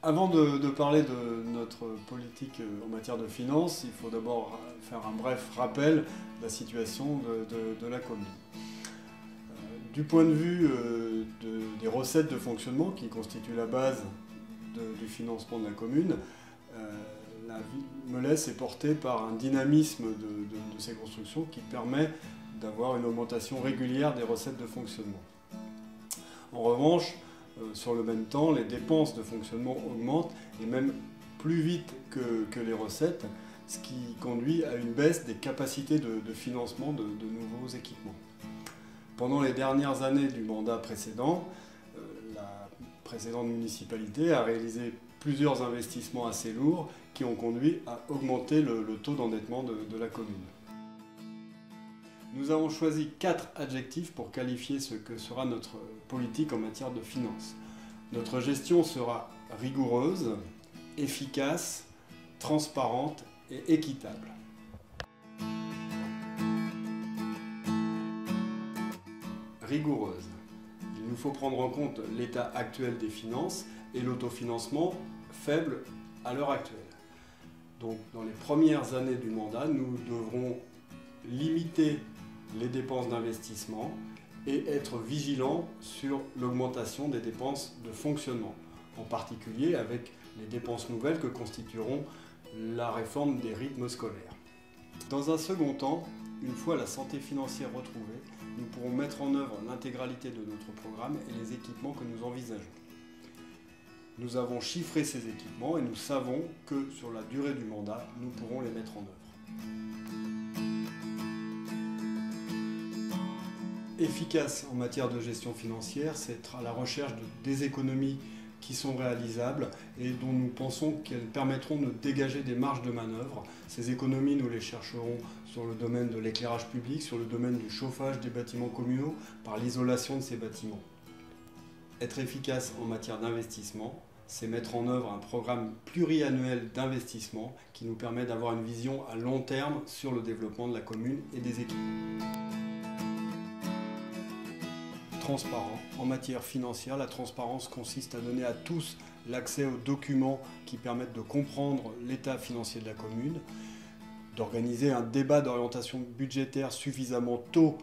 Avant de parler de notre politique en matière de finances, il faut d'abord faire un bref rappel de la situation de la commune. Du point de vue des recettes de fonctionnement qui constituent la base du financement de la commune, la Melesse est portée par un dynamisme de ces constructions qui permet d'avoir une augmentation régulière des recettes de fonctionnement. En revanche, sur le même temps, les dépenses de fonctionnement augmentent et même plus vite que les recettes, ce qui conduit à une baisse des capacités de financement de nouveaux équipements. Pendant les dernières années du mandat précédent, la précédente municipalité a réalisé plusieurs investissements assez lourds qui ont conduit à augmenter le taux d'endettement de la commune. Nous avons choisi 4 adjectifs pour qualifier ce que sera notre politique en matière de finances. Notre gestion sera rigoureuse, efficace, transparente et équitable. Rigoureuse. Il nous faut prendre en compte l'état actuel des finances et l'autofinancement faible à l'heure actuelle. Donc, dans les premières années du mandat, nous devrons limiter les dépenses d'investissement et être vigilants sur l'augmentation des dépenses de fonctionnement, en particulier avec les dépenses nouvelles que constitueront la réforme des rythmes scolaires. Dans un second temps, une fois la santé financière retrouvée, nous pourrons mettre en œuvre l'intégralité de notre programme et les équipements que nous envisageons. Nous avons chiffré ces équipements et nous savons que sur la durée du mandat, nous pourrons les mettre en œuvre. Efficace en matière de gestion financière, c'est être à la recherche des économies qui sont réalisables et dont nous pensons qu'elles permettront de dégager des marges de manœuvre. Ces économies, nous les chercherons sur le domaine de l'éclairage public, sur le domaine du chauffage des bâtiments communaux, par l'isolation de ces bâtiments. Être efficace en matière d'investissement, c'est mettre en œuvre un programme pluriannuel d'investissement qui nous permet d'avoir une vision à long terme sur le développement de la commune et des équipes. Transparent. En matière financière, la transparence consiste à donner à tous l'accès aux documents qui permettent de comprendre l'état financier de la commune, d'organiser un débat d'orientation budgétaire suffisamment tôt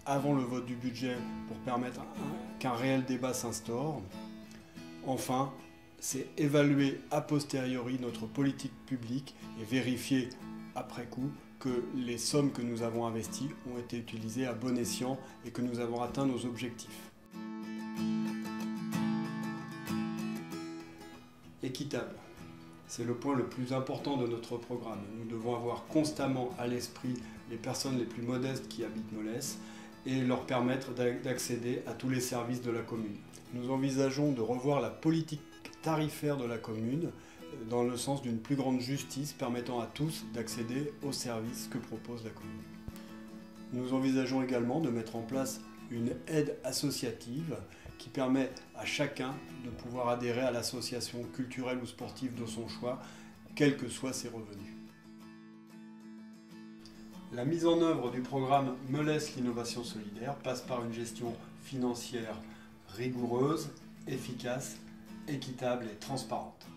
avant le vote du budget pour permettre qu'un réel débat s'instaure. Enfin, c'est évaluer a posteriori notre politique publique et vérifier après coup que les sommes que nous avons investies ont été utilisées à bon escient et que nous avons atteint nos objectifs. Équitable. C'est le point le plus important de notre programme. Nous devons avoir constamment à l'esprit les personnes les plus modestes qui habitent Melesse et leur permettre d'accéder à tous les services de la commune. Nous envisageons de revoir la politique tarifaire de la commune dans le sens d'une plus grande justice permettant à tous d'accéder aux services que propose la commune. Nous envisageons également de mettre en place une aide associative qui permet à chacun de pouvoir adhérer à l'association culturelle ou sportive de son choix, quels que soient ses revenus. La mise en œuvre du programme Melesse l'innovation solidaire passe par une gestion financière rigoureuse, efficace, équitable et transparente.